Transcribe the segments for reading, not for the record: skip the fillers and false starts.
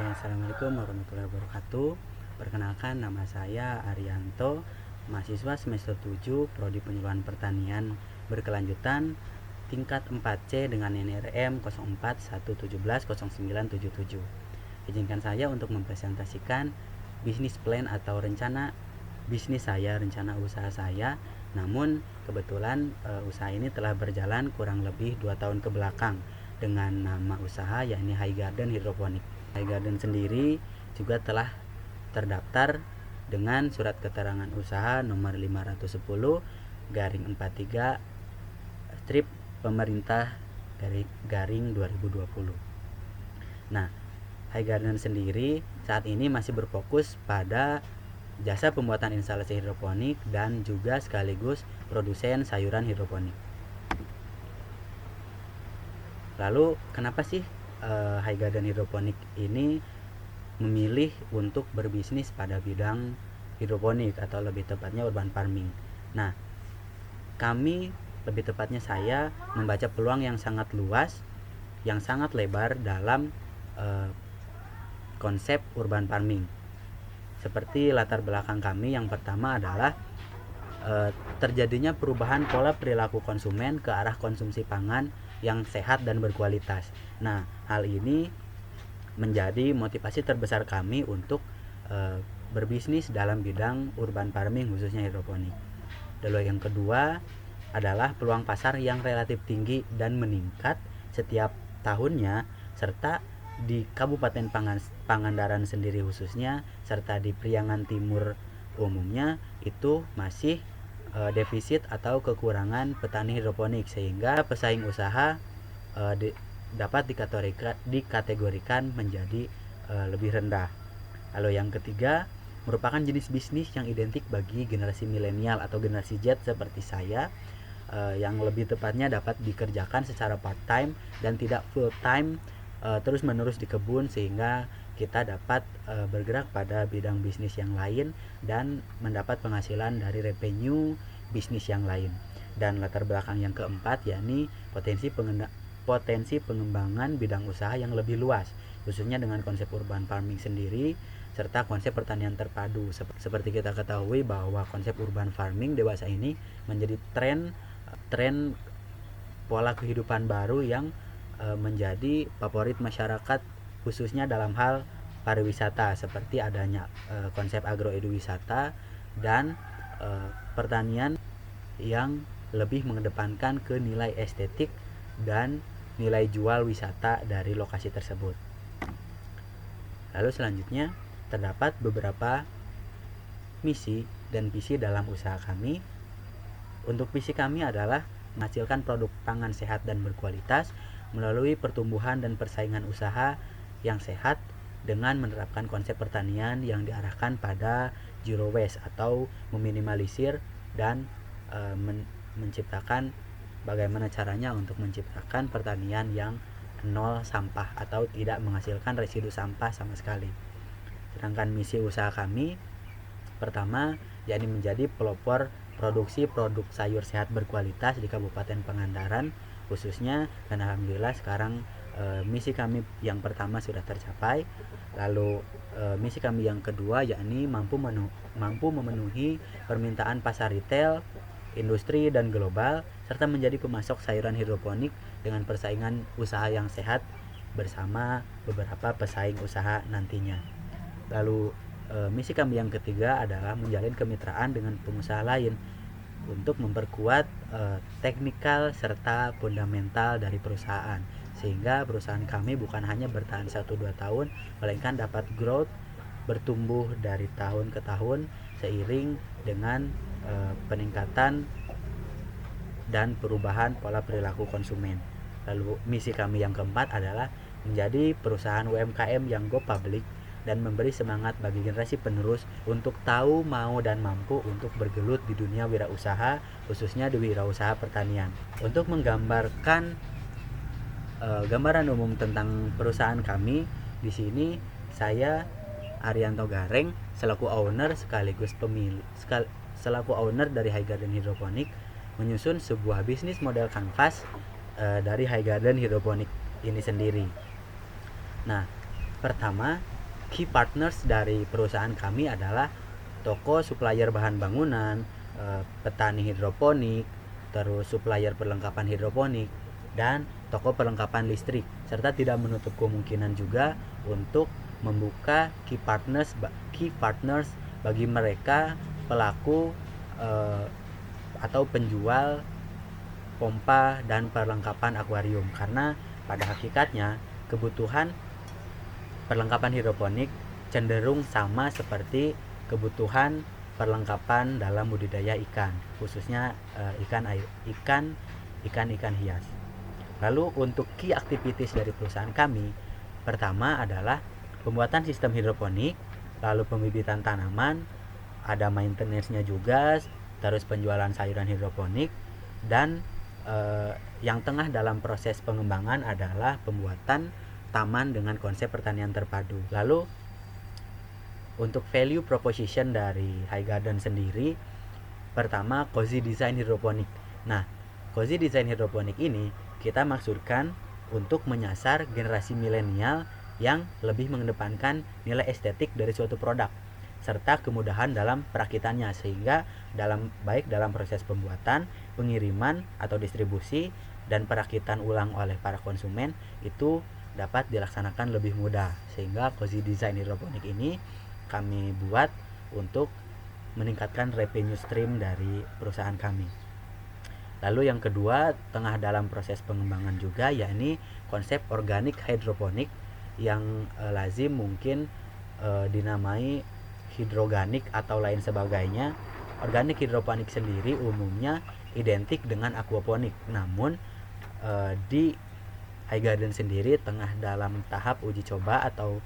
Oke, assalamualaikum warahmatullahi wabarakatuh. Perkenalkan, nama saya Arianto, mahasiswa semester 7 Prodi Penyuluhan Pertanian berkelanjutan tingkat 4C dengan NRM 0411700977. Izinkan saya untuk mempresentasikan bisnis plan atau rencana bisnis saya, rencana usaha saya. Namun kebetulan usaha ini telah berjalan kurang lebih 2 tahun ke belakang dengan nama usaha yakni High Garden Hidroponik. High Garden sendiri juga telah terdaftar dengan surat keterangan usaha nomor 510/43 strip pemerintah garing 2020. Nah, High Garden sendiri saat ini masih berfokus pada jasa pembuatan instalasi hidroponik dan juga sekaligus produsen sayuran hidroponik. Lalu kenapa sih High Garden Hidroponik ini memilih untuk berbisnis pada bidang hidroponik atau lebih tepatnya urban farming? Nah, kami, lebih tepatnya saya, membaca peluang yang sangat luas, yang sangat lebar dalam konsep urban farming. Seperti latar belakang kami, yang pertama adalah terjadinya perubahan pola perilaku konsumen ke arah konsumsi pangan yang sehat dan berkualitas. Nah, hal ini menjadi motivasi terbesar kami untuk berbisnis dalam bidang urban farming khususnya hidroponik. Lalu yang kedua adalah peluang pasar yang relatif tinggi dan meningkat setiap tahunnya, serta di Kabupaten Pangandaran sendiri khususnya serta di Priangan Timur umumnya itu masih defisit atau kekurangan petani hidroponik, sehingga pesaing usaha dapat dikategorikan menjadi lebih rendah. Lalu yang ketiga merupakan jenis bisnis yang identik bagi generasi milenial atau generasi Z seperti saya, yang lebih tepatnya dapat dikerjakan secara part time dan tidak full time terus menerus di kebun, sehingga kita dapat bergerak pada bidang bisnis yang lain dan mendapat penghasilan dari revenue bisnis yang lain. Dan latar belakang yang keempat yakni potensi pengembangan bidang usaha yang lebih luas, khususnya dengan konsep urban farming sendiri serta konsep pertanian terpadu. Seperti kita ketahui bahwa konsep urban farming dewasa ini menjadi tren pola kehidupan baru yang menjadi favorit masyarakat, khususnya dalam hal pariwisata, seperti adanya konsep agroeduwisata dan pertanian yang lebih mengedepankan ke nilai estetik dan nilai jual wisata dari lokasi tersebut. Lalu selanjutnya terdapat beberapa misi dan visi dalam usaha kami. Untuk visi kami adalah menghasilkan produk pangan sehat dan berkualitas melalui pertumbuhan dan persaingan usaha yang sehat dengan menerapkan konsep pertanian yang diarahkan pada zero waste atau meminimalisir dan menciptakan bagaimana caranya untuk menciptakan pertanian yang nol sampah atau tidak menghasilkan residu sampah sama sekali. Sedangkan misi usaha kami pertama yakni menjadi pelopor produksi produk sayur sehat berkualitas di Kabupaten Pangandaran khususnya, dan alhamdulillah sekarang misi kami yang pertama sudah tercapai. Lalu misi kami yang kedua yakni mampu memenuhi permintaan pasar retail, industri dan global, serta menjadi pemasok sayuran hidroponik dengan persaingan usaha yang sehat bersama beberapa pesaing usaha nantinya. Lalu misi kami yang ketiga adalah menjalin kemitraan dengan pengusaha lain untuk memperkuat teknikal serta fundamental dari perusahaan, sehingga perusahaan kami bukan hanya bertahan 1-2 tahun, melainkan dapat growth, bertumbuh dari tahun ke tahun seiring dengan peningkatan dan perubahan pola perilaku konsumen. Lalu misi kami yang keempat adalah menjadi perusahaan UMKM yang go public dan memberi semangat bagi generasi penerus untuk tahu, mau, dan mampu untuk bergelut di dunia wirausaha, khususnya di wirausaha pertanian. Untuk menggambarkan gambaran umum tentang perusahaan kami, di sini saya Arianto Gareng selaku owner sekaligus selaku owner dari High Garden Hidroponik menyusun sebuah bisnis model kanvas dari High Garden Hidroponik ini sendiri. Nah, pertama key partners dari perusahaan kami adalah toko supplier bahan bangunan, petani hidroponik, terus supplier perlengkapan hidroponik, dan toko perlengkapan listrik, serta tidak menutup kemungkinan juga untuk membuka key partners bagi mereka pelaku atau penjual pompa dan perlengkapan akuarium, karena pada hakikatnya kebutuhan perlengkapan hidroponik cenderung sama seperti kebutuhan perlengkapan dalam budidaya ikan, khususnya ikan hias. Lalu untuk key activities dari perusahaan kami, pertama adalah pembuatan sistem hidroponik, lalu pembibitan tanaman, ada maintenance-nya juga, terus penjualan sayuran hidroponik, dan yang tengah dalam proses pengembangan adalah pembuatan taman dengan konsep pertanian terpadu. Lalu untuk value proposition dari Highgarden sendiri, pertama cozy design hidroponik. Nah, cozy design hidroponik ini kita maksudkan untuk menyasar generasi milenial yang lebih mengedepankan nilai estetik dari suatu produk serta kemudahan dalam perakitannya, sehingga baik dalam proses pembuatan, pengiriman atau distribusi, dan perakitan ulang oleh para konsumen itu dapat dilaksanakan lebih mudah. Sehingga cozy design hidroponik ini kami buat untuk meningkatkan revenue stream dari perusahaan kami. Lalu yang kedua, tengah dalam proses pengembangan juga, yakni konsep organic hidroponik yang lazim mungkin dinamai hidroganik atau lain sebagainya. Organic hidroponik sendiri umumnya identik dengan aquaponik, namun di Highgarden sendiri tengah dalam tahap uji coba atau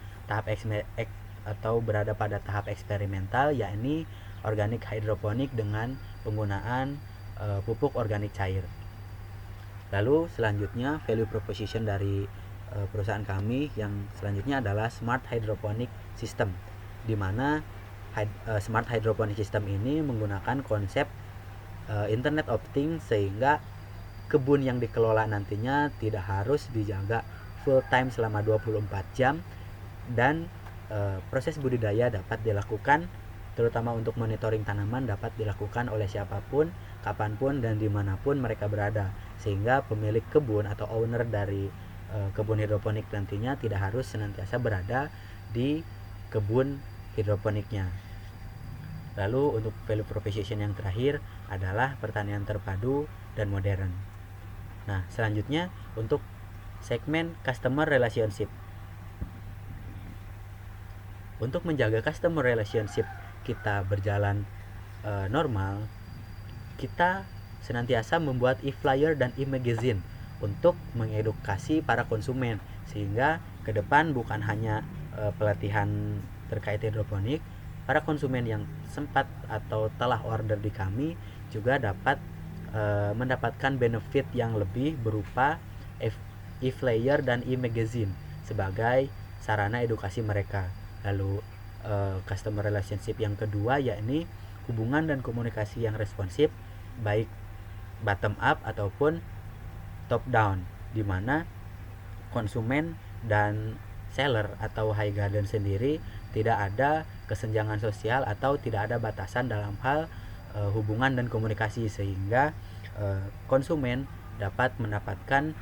berada pada tahap eksperimental, yakni organic hidroponik dengan penggunaan pupuk organik cair. Lalu selanjutnya value proposition dari perusahaan kami yang selanjutnya adalah smart hydroponic system, di mana smart hydroponic system ini menggunakan konsep Internet of Things, sehingga kebun yang dikelola nantinya tidak harus dijaga full time selama 24 jam, dan proses budidaya dapat dilakukan, terutama untuk monitoring tanaman dapat dilakukan oleh siapapun, kapanpun, dan dimanapun mereka berada, sehingga pemilik kebun atau owner dari kebun hidroponik nantinya tidak harus senantiasa berada di kebun hidroponiknya. Lalu untuk value proposition yang terakhir adalah pertanian terpadu dan modern. Nah, selanjutnya untuk segmen customer relationship. Untuk menjaga customer relationship kita berjalan normal, kita senantiasa membuat e-flyer dan e-magazine untuk mengedukasi para konsumen, sehingga ke depan bukan hanya pelatihan terkait hidroponik, para konsumen yang sempat atau telah order di kami juga dapat mendapatkan benefit yang lebih berupa e-flyer dan e-magazine sebagai sarana edukasi mereka. Lalu customer relationship yang kedua, yakni hubungan dan komunikasi yang responsif, baik bottom up ataupun top down, di mana konsumen dan seller atau Highgarden sendiri tidak ada kesenjangan sosial atau tidak ada batasan dalam hal hubungan dan komunikasi, sehingga konsumen dapat mendapatkan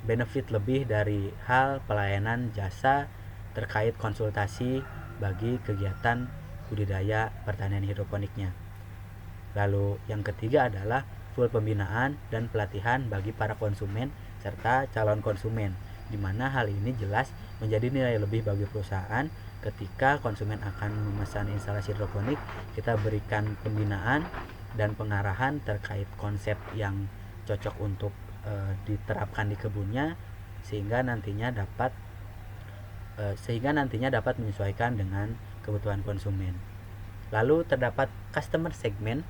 benefit lebih dari hal pelayanan jasa terkait konsultasi bagi kegiatan budidaya pertanian hidroponiknya. Lalu yang ketiga adalah full pembinaan dan pelatihan bagi para konsumen serta calon konsumen, di mana hal ini jelas menjadi nilai lebih bagi perusahaan. Ketika konsumen akan memesan instalasi hidroponik, kita berikan pembinaan dan pengarahan terkait konsep yang cocok untuk diterapkan di kebunnya, sehingga nantinya dapat menyesuaikan dengan kebutuhan konsumen. Lalu terdapat customer segmen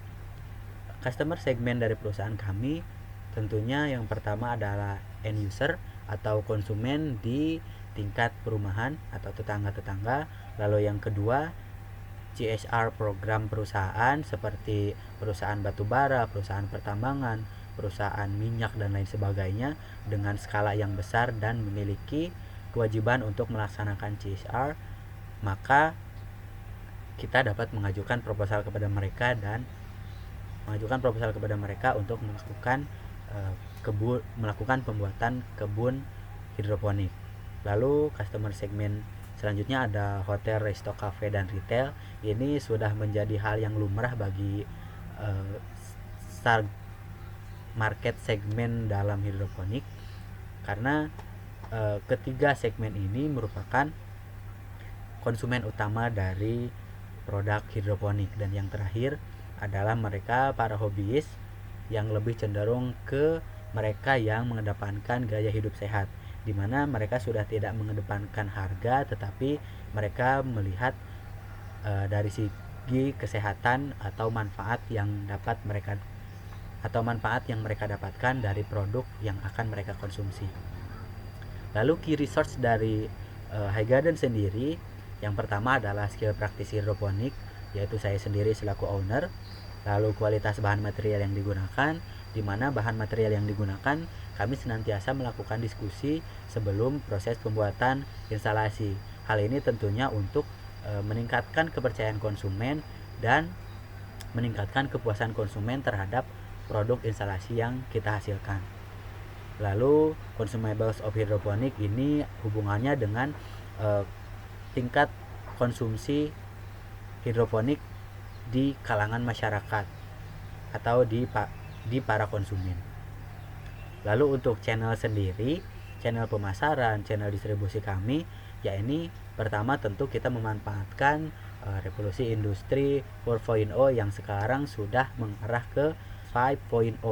dari perusahaan kami. Tentunya yang pertama adalah end user atau konsumen di tingkat perumahan atau tetangga-tetangga. Lalu yang kedua, CSR program perusahaan seperti perusahaan batubara, perusahaan pertambangan, perusahaan minyak, dan lain sebagainya dengan skala yang besar dan memiliki kewajiban untuk melaksanakan CSR. maka kita dapat mengajukan proposal kepada mereka untuk melakukan pembuatan kebun hidroponik. Lalu customer segmen selanjutnya ada hotel, resto, cafe, dan retail. Ini sudah menjadi hal yang lumrah bagi market segmen dalam hidroponik, karena ketiga segmen ini merupakan konsumen utama dari produk hidroponik. Dan yang terakhir adalah mereka para hobiis yang lebih cenderung ke mereka yang mengedepankan gaya hidup sehat, di mana mereka sudah tidak mengedepankan harga, tetapi mereka melihat dari segi kesehatan atau manfaat yang mereka dapatkan dari produk yang akan mereka konsumsi. Lalu key resource dari Highgarden sendiri, yang pertama adalah skill praktis hidroponik, yaitu saya sendiri selaku owner. Lalu kualitas bahan material yang digunakan, di mana bahan material yang digunakan kami senantiasa melakukan diskusi sebelum proses pembuatan instalasi. Hal ini tentunya untuk meningkatkan kepercayaan konsumen dan meningkatkan kepuasan konsumen terhadap produk instalasi yang kita hasilkan. Lalu consumables of hydroponic ini hubungannya dengan tingkat konsumsi hidroponik di kalangan masyarakat atau di para konsumen. Lalu untuk channel sendiri, channel pemasaran, channel distribusi kami, yakni pertama tentu kita memanfaatkan revolusi industri 4.0 yang sekarang sudah mengarah ke 5.0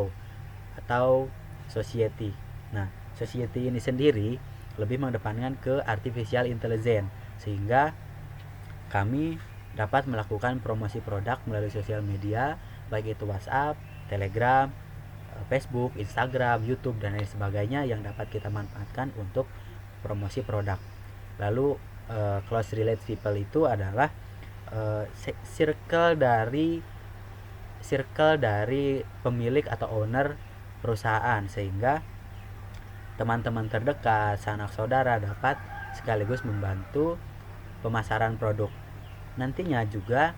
atau society. Nah, society ini sendiri lebih mengedepankan ke artificial intelligence, sehingga kami dapat melakukan promosi produk melalui sosial media, baik itu WhatsApp, Telegram, Facebook, Instagram, YouTube, dan lain sebagainya yang dapat kita manfaatkan untuk promosi produk. Lalu close relate people itu adalah circle dari pemilik atau owner perusahaan, sehingga teman-teman terdekat, sanak saudara dapat sekaligus membantu pemasaran produk. Nantinya juga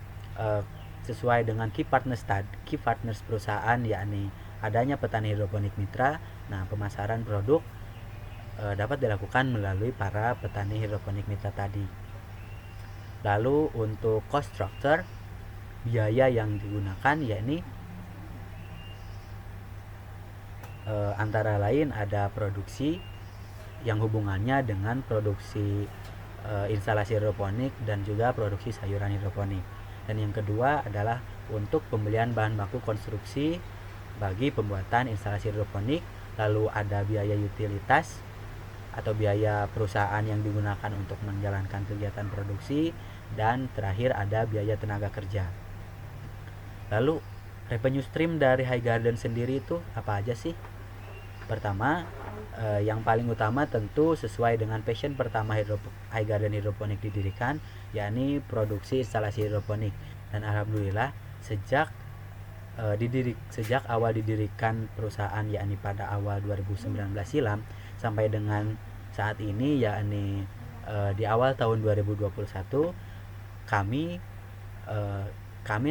sesuai dengan key partners perusahaan, yakni adanya petani hidroponik mitra. Nah, pemasaran produk dapat dilakukan melalui para petani hidroponik mitra tadi. Lalu untuk cost structure, biaya yang digunakan yakni antara lain ada produksi yang hubungannya dengan produksi instalasi hidroponik dan juga produksi sayuran hidroponik. Dan yang kedua adalah untuk pembelian bahan baku konstruksi bagi pembuatan instalasi hidroponik. Lalu ada biaya utilitas atau biaya perusahaan yang digunakan untuk menjalankan kegiatan produksi, dan terakhir ada biaya tenaga kerja. Lalu revenue stream dari Highgarden sendiri itu apa aja sih? Pertama, yang paling utama tentu sesuai dengan passion pertama Highgarden Hidroponik didirikan, yakni produksi instalasi hidroponik. Dan alhamdulillah sejak awal didirikan perusahaan, yakni pada awal 2019 silam sampai dengan saat ini, yakni di awal tahun 2021, kami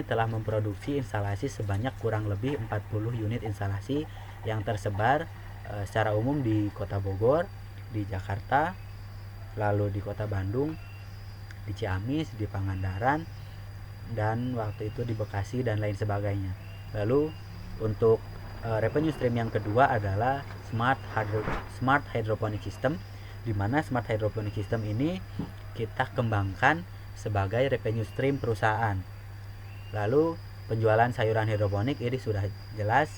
telah memproduksi instalasi sebanyak kurang lebih 40 unit instalasi yang tersebar secara umum di Kota Bogor, di Jakarta, lalu di Kota Bandung, di Ciamis, di Pangandaran, dan waktu itu di Bekasi dan lain sebagainya. Lalu untuk revenue stream yang kedua adalah smart hydroponic system, di mana smart hydroponic system ini kita kembangkan sebagai revenue stream perusahaan. Lalu penjualan sayuran hidroponik ini sudah jelas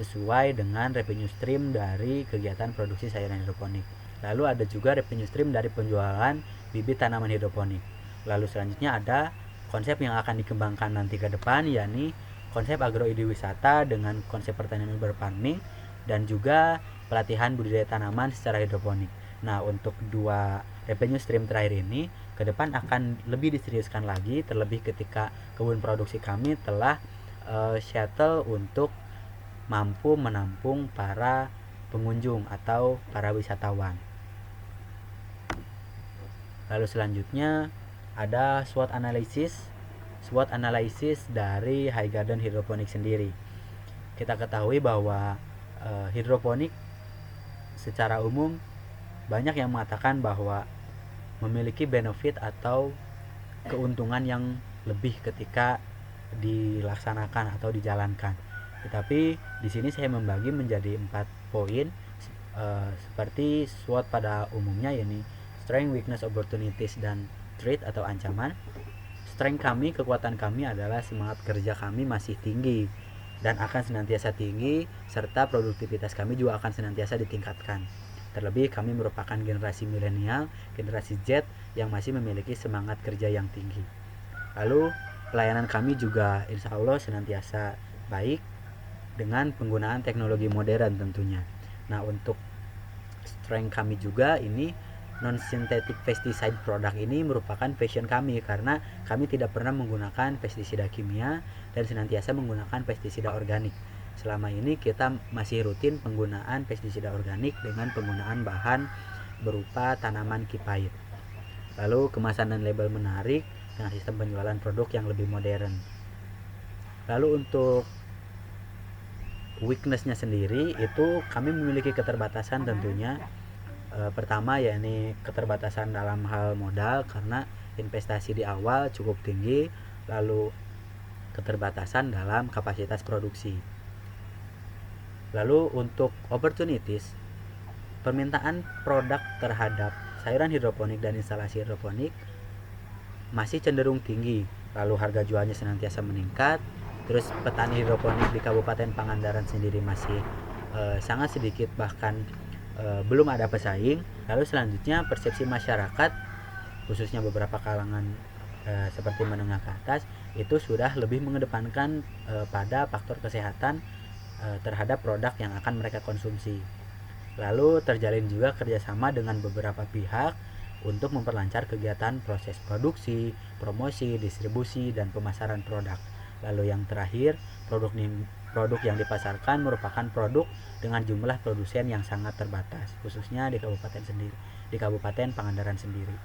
sesuai dengan revenue stream dari kegiatan produksi sayuran hidroponik. Lalu ada juga revenue stream dari penjualan bibit tanaman hidroponik. Lalu selanjutnya ada konsep yang akan dikembangkan nanti ke depan, yakni konsep agroediwisata dengan konsep pertanian urban farming dan juga pelatihan budidaya tanaman secara hidroponik. Nah, untuk dua revenue stream terakhir ini ke depan akan lebih diseriuskan lagi, terlebih ketika kebun produksi kami telah shuttle untuk mampu menampung para pengunjung atau para wisatawan. Lalu selanjutnya ada SWOT analysis dari High Garden Hydroponic sendiri. Kita ketahui bahwa hidroponik secara umum banyak yang mengatakan bahwa memiliki benefit atau keuntungan yang lebih ketika dilaksanakan atau dijalankan. Tetapi di sini saya membagi menjadi 4 poin seperti SWOT pada umumnya, yakni strength, weakness, opportunities, dan threat atau ancaman. Strength kami, kekuatan kami adalah semangat kerja kami masih tinggi dan akan senantiasa tinggi, serta produktivitas kami juga akan senantiasa ditingkatkan. Terlebih kami merupakan generasi milenial, generasi Z yang masih memiliki semangat kerja yang tinggi. Lalu pelayanan kami juga insya Allah senantiasa baik dengan penggunaan teknologi modern tentunya. Nah, untuk strength kami juga ini non-synthetic pesticide product ini merupakan passion kami, karena kami tidak pernah menggunakan pestisida kimia dan senantiasa menggunakan pestisida organik. Selama ini kita masih rutin penggunaan pestisida organik dengan penggunaan bahan berupa tanaman kipait. Lalu kemasan dan label menarik dengan sistem penjualan produk yang lebih modern. Lalu untuk weakness-nya sendiri itu kami memiliki keterbatasan tentunya. Pertama yakni keterbatasan dalam hal modal karena investasi di awal cukup tinggi, lalu keterbatasan dalam kapasitas produksi. Lalu untuk opportunities, permintaan produk terhadap sayuran hidroponik dan instalasi hidroponik masih cenderung tinggi, lalu harga jualnya senantiasa meningkat. Terus petani hidroponik di Kabupaten Pangandaran sendiri masih sangat sedikit, bahkan belum ada pesaing. Lalu selanjutnya persepsi masyarakat khususnya beberapa kalangan seperti menengah ke atas itu sudah lebih mengedepankan pada faktor kesehatan terhadap produk yang akan mereka konsumsi. Lalu terjalin juga kerjasama dengan beberapa pihak untuk memperlancar kegiatan proses produksi, promosi, distribusi, dan pemasaran produk. Lalu yang terakhir, produk yang dipasarkan merupakan produk dengan jumlah produsen yang sangat terbatas, khususnya di Kabupaten Pangandaran sendiri.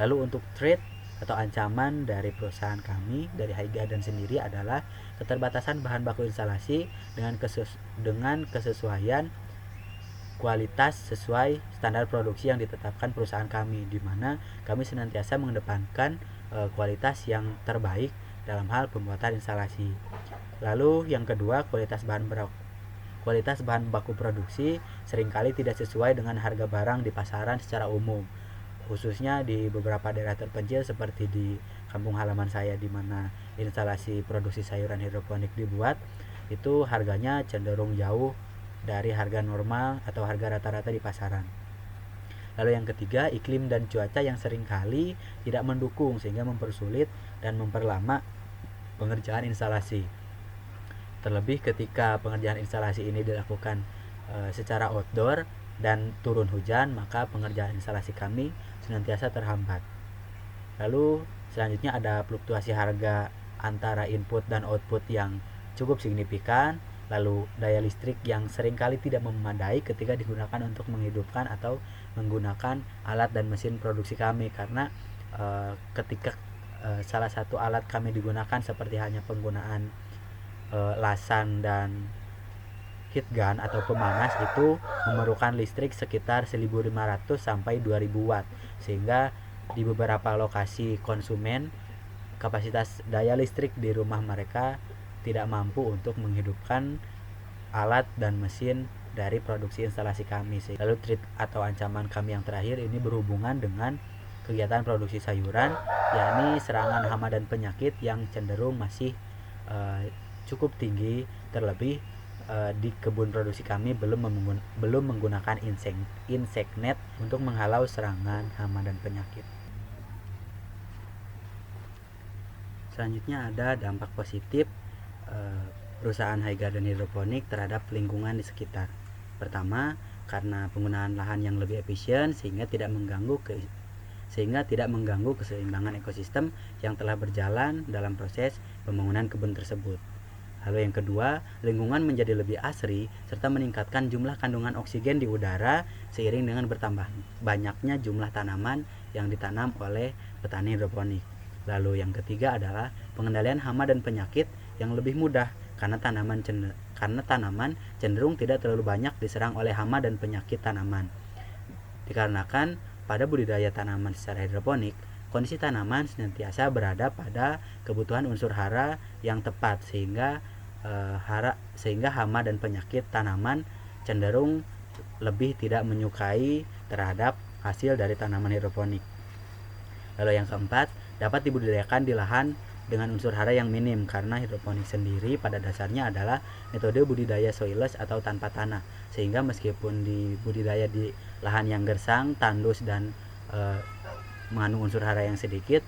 Lalu untuk threat atau ancaman dari perusahaan kami dari High Garden sendiri adalah keterbatasan bahan baku instalasi dengan kesesuaian kualitas sesuai standar produksi yang ditetapkan perusahaan kami, di mana kami senantiasa mengedepankan kualitas yang terbaik dalam hal pembuatan instalasi. Lalu yang kedua, kualitas bahan baku produksi seringkali tidak sesuai dengan harga barang di pasaran secara umum, khususnya di beberapa daerah terpencil seperti di kampung halaman saya, di mana instalasi produksi sayuran hidroponik dibuat, itu harganya cenderung jauh dari harga normal atau harga rata-rata di pasaran. Lalu yang ketiga, iklim dan cuaca yang seringkali tidak mendukung sehingga mempersulit dan memperlama pengerjaan instalasi. Terlebih ketika pengerjaan instalasi ini dilakukan secara outdoor dan turun hujan, maka pengerjaan instalasi kami senantiasa terhambat. Lalu selanjutnya ada fluktuasi harga antara input dan output yang cukup signifikan. Lalu daya listrik yang seringkali tidak memadai ketika digunakan untuk menghidupkan atau menggunakan alat dan mesin produksi kami, karena ketika salah satu alat kami digunakan seperti hanya penggunaan lasan dan heat gun atau pemanas, itu memerlukan listrik sekitar 1500 sampai 2000 watt, sehingga di beberapa lokasi konsumen kapasitas daya listrik di rumah mereka tidak mampu untuk menghidupkan alat dan mesin dari produksi instalasi kami. Lalu threat atau ancaman kami yang terakhir ini berhubungan dengan kegiatan produksi sayuran, yakni serangan hama dan penyakit yang cenderung masih cukup tinggi. Terlebih di kebun produksi kami belum menggunakan insect net untuk menghalau serangan hama dan penyakit. Selanjutnya ada dampak positif perusahaan High Garden Hydroponic terhadap lingkungan di sekitar. Pertama, karena penggunaan lahan yang lebih efisien sehingga tidak mengganggu keseimbangan ekosistem yang telah berjalan dalam proses pembangunan kebun tersebut. Lalu yang kedua, lingkungan menjadi lebih asri serta meningkatkan jumlah kandungan oksigen di udara seiring dengan bertambah banyaknya jumlah tanaman yang ditanam oleh petani hidroponik. Lalu yang ketiga adalah pengendalian hama dan penyakit yang lebih mudah karena tanaman cenderung tidak terlalu banyak diserang oleh hama dan penyakit tanaman. Dikarenakan pada budidaya tanaman secara hidroponik, kondisi tanaman senantiasa berada pada kebutuhan unsur hara yang tepat sehingga hama dan penyakit tanaman cenderung lebih tidak menyukai terhadap hasil dari tanaman hidroponik. Lalu yang keempat, dapat dibudidayakan di lahan dengan unsur hara yang minim karena hidroponik sendiri pada dasarnya adalah metode budidaya soilless atau tanpa tanah, sehingga meskipun dibudidaya di lahan yang gersang, tandus dan mengandung unsur hara yang sedikit,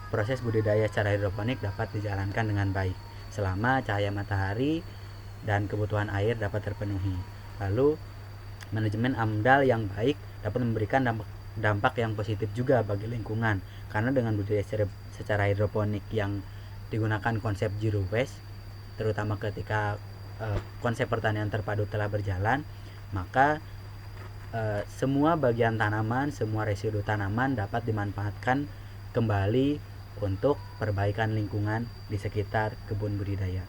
proses budidaya secara hidroponik dapat dijalankan dengan baik selama cahaya matahari dan kebutuhan air dapat terpenuhi. Lalu manajemen AMDAL yang baik dapat memberikan dampak yang positif juga bagi lingkungan, karena dengan budidaya secara hidroponik yang digunakan konsep zero waste, terutama ketika konsep pertanian terpadu telah berjalan, maka semua bagian tanaman, semua residu tanaman dapat dimanfaatkan kembali untuk perbaikan lingkungan di sekitar kebun budidaya.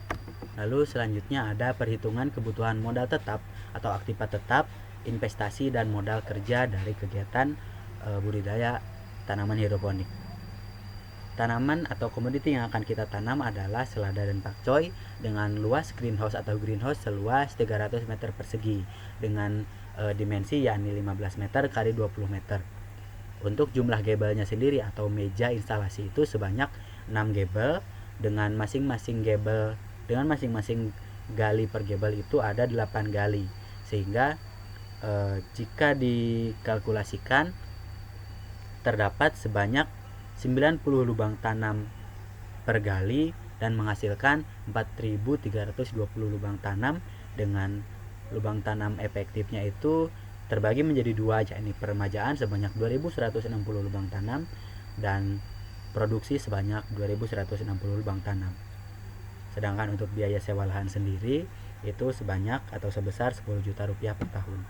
Lalu selanjutnya ada perhitungan kebutuhan modal tetap atau aktiva tetap, investasi dan modal kerja dari kegiatan budidaya tanaman hidroponik. Tanaman atau komoditi yang akan kita tanam adalah selada dan pakcoy dengan luas greenhouse seluas 300 meter persegi dengan dimensi yakni 15 meter kali 20 meter. Untuk jumlah gebelnya sendiri atau meja instalasi itu sebanyak 6 gebel dengan masing-masing gali per gebel itu ada 8 gali, sehingga jika dikalkulasikan terdapat sebanyak 90 lubang tanam per gali dan menghasilkan 4.320 lubang tanam dengan lubang tanam efektifnya itu terbagi menjadi dua, yakni peremajaan sebanyak 2.160 lubang tanam dan produksi sebanyak 2.160 lubang tanam. Sedangkan untuk biaya sewa lahan sendiri itu sebanyak atau sebesar 10 juta rupiah per tahun.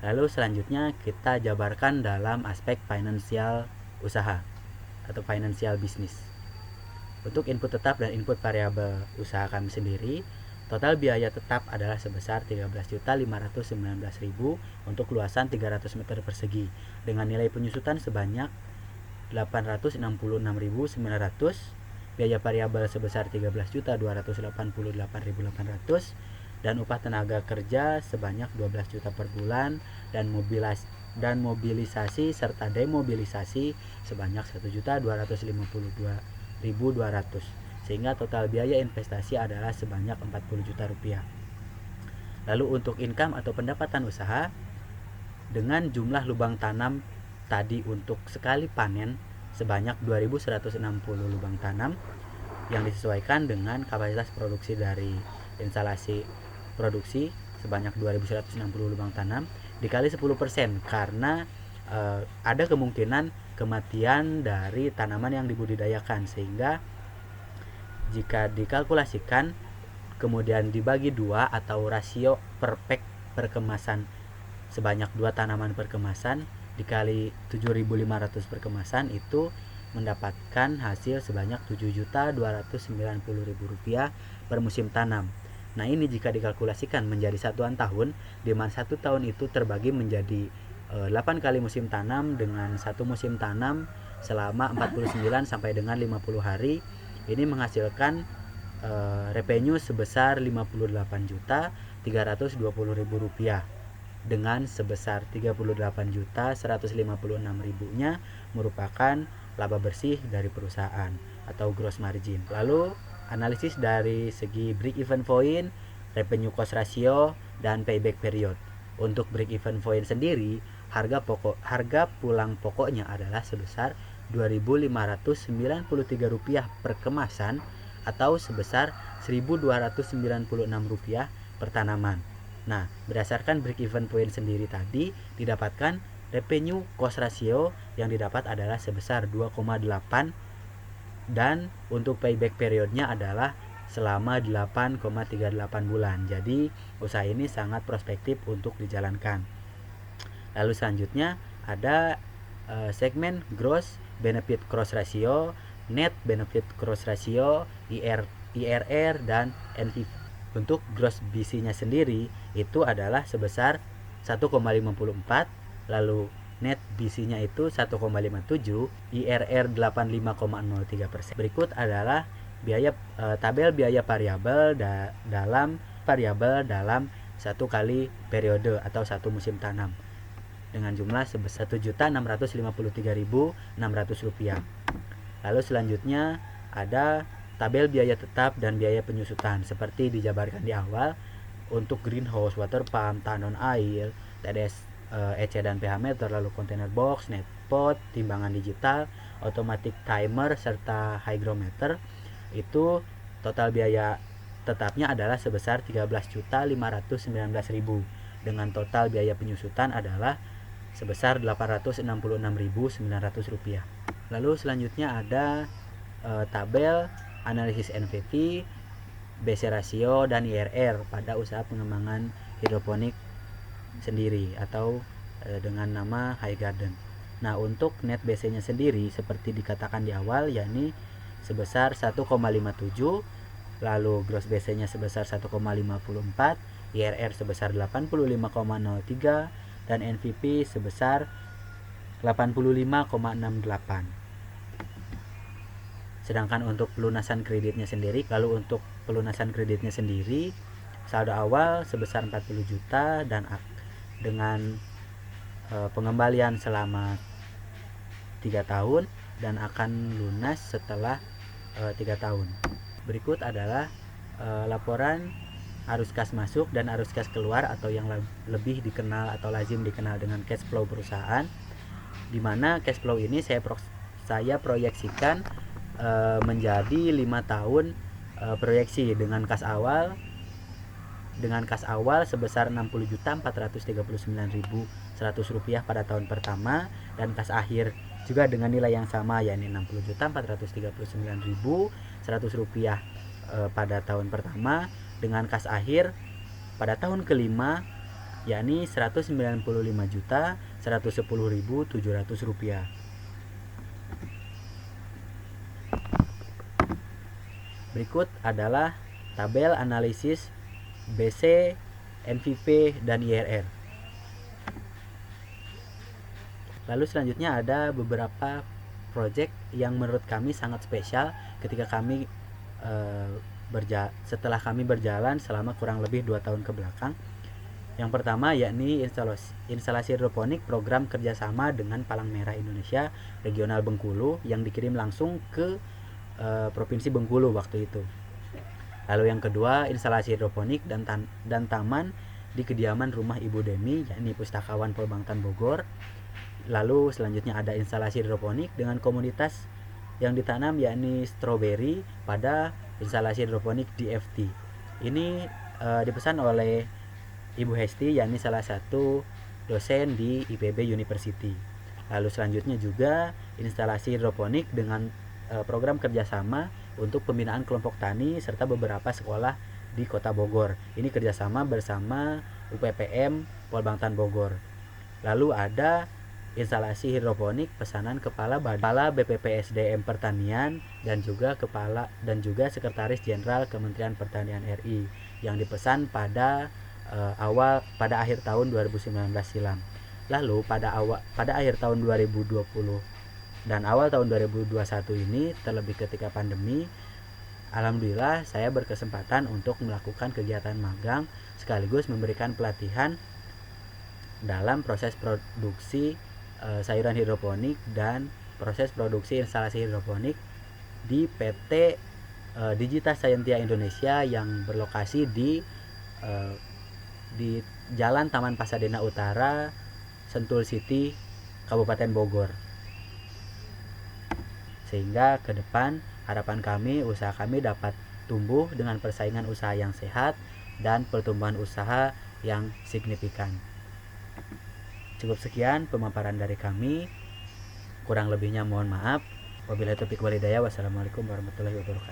Lalu selanjutnya kita jabarkan dalam aspek finansial usaha atau financial business. Untuk input tetap dan input variabel usaha kami sendiri, total biaya tetap adalah sebesar 13.519.000 untuk luasan 300 meter persegi dengan nilai penyusutan sebanyak 866.900, biaya variabel sebesar 13.288.800 dan upah tenaga kerja sebanyak 12 juta per bulan dan mobilisasi serta demobilisasi sebanyak 1.252.200, sehingga total biaya investasi adalah sebanyak 40 juta rupiah. Lalu untuk income atau pendapatan usaha, dengan jumlah lubang tanam tadi untuk sekali panen sebanyak 2.160 lubang tanam yang disesuaikan dengan kapasitas produksi dari instalasi produksi sebanyak 2.160 lubang tanam dikali 10%, karena ada kemungkinan kematian dari tanaman yang dibudidayakan, sehingga jika dikalkulasikan kemudian dibagi 2 atau rasio per pack per kemasan sebanyak 2 tanaman per kemasan dikali 7.500 per kemasan, itu mendapatkan hasil sebanyak 7.290.000 rupiah per musim tanam. Nah, ini jika dikalkulasikan menjadi satuan tahun, di mana 1 tahun itu terbagi menjadi 8 kali musim tanam dengan 1 musim tanam selama 49 sampai dengan 50 hari. Ini menghasilkan revenue sebesar 58.320.000 rupiah, dengan sebesar 38.156.000-nya merupakan laba bersih dari perusahaan atau gross margin. Lalu analisis dari segi break even point, revenue cost ratio, dan payback period. Untuk break even point sendiri, harga pulang pokoknya adalah sebesar Rp2.593 per kemasan atau sebesar Rp1.296 per tanaman. Nah, berdasarkan break even point sendiri tadi didapatkan revenue cost ratio yang didapat adalah sebesar 2,8 Dan untuk payback periodnya adalah selama 8,38 bulan. Jadi usaha ini sangat prospektif untuk dijalankan. Lalu selanjutnya ada segmen gross benefit cross ratio, net benefit cross ratio, IRR dan NPV. Untuk gross BC-nya sendiri itu adalah sebesar 1,54, lalu net BC-nya itu 1,57, IRR 85,03%. Berikut adalah tabel biaya variabel dalam satu kali periode atau satu musim tanam dengan jumlah sebesar Rp1.653.600. Lalu selanjutnya ada tabel biaya tetap dan biaya penyusutan seperti dijabarkan di awal. Untuk greenhouse, water pump, tandon air, TDS, EC dan pH meter, lalu container box, net pot, timbangan digital, automatic timer, serta hygrometer, itu total biaya tetapnya adalah sebesar Rp13.519.000 dengan total biaya penyusutan adalah sebesar Rp866.900. Lalu selanjutnya ada tabel analisis NPV, BC ratio dan IRR pada usaha pengembangan hidroponik sendiri atau dengan nama High Garden. Nah, untuk net BC-nya sendiri seperti dikatakan di awal, yakni sebesar 1,57, lalu gross BC-nya sebesar 1,54, IRR sebesar 85,03 dan NPV sebesar 85,68. Sedangkan untuk pelunasan kreditnya sendiri, saldo awal sebesar 40 juta dan dengan pengembalian selama 3 tahun dan akan lunas setelah 3 tahun. Berikut adalah laporan arus kas masuk dan arus kas keluar atau yang lebih dikenal atau lazim dikenal dengan cash flow perusahaan, di mana cash flow ini saya proyeksikan menjadi 5 tahun proyeksi dengan kas awal sebesar Rp60.439.100 pada tahun pertama dan kas akhir juga dengan nilai yang sama, yakni Rp60.439.100 pada tahun pertama dengan kas akhir pada tahun kelima, yakni Rp195.110.700. Berikut adalah tabel analisis BC, NPV, dan IRR. Lalu selanjutnya ada beberapa proyek yang menurut kami sangat spesial ketika kami setelah kami berjalan selama kurang lebih 2 tahun ke belakang. Yang pertama yakni instalasi hidroponik program kerjasama dengan Palang Merah Indonesia Regional Bengkulu yang dikirim langsung ke Provinsi Bengkulu waktu itu. Lalu yang kedua, instalasi hidroponik dan taman di kediaman rumah Ibu Demi, yakni Pustakawan Polbangtan Bogor. Lalu selanjutnya ada instalasi hidroponik dengan komoditas yang ditanam, yakni stroberi pada instalasi hidroponik DFT. Ini dipesan oleh Ibu Hesti, yakni salah satu dosen di IPB University. Lalu selanjutnya juga instalasi hidroponik dengan program kerjasama untuk pembinaan kelompok tani serta beberapa sekolah di Kota Bogor. Ini kerjasama bersama UPPM Polbangtan Bogor. Lalu ada instalasi hidroponik pesanan Kepala BPPSDM Pertanian dan juga Sekretaris Jenderal Kementerian Pertanian RI yang dipesan pada akhir tahun 2019 silam. Lalu pada akhir tahun 2020 dan awal tahun 2021 ini, terlebih ketika pandemi, alhamdulillah saya berkesempatan untuk melakukan kegiatan magang sekaligus memberikan pelatihan dalam proses produksi sayuran hidroponik dan proses produksi instalasi hidroponik di PT Digital Scientia Indonesia yang berlokasi di Jalan Taman Pasadena Utara, Sentul City, Kabupaten Bogor. Sehingga ke depan harapan kami usaha kami dapat tumbuh dengan persaingan usaha yang sehat dan pertumbuhan usaha yang signifikan. Cukup sekian pemaparan dari kami. Kurang lebihnya mohon maaf. Wabillahi taufiq wal hidayah. Wassalamualaikum warahmatullahi wabarakatuh.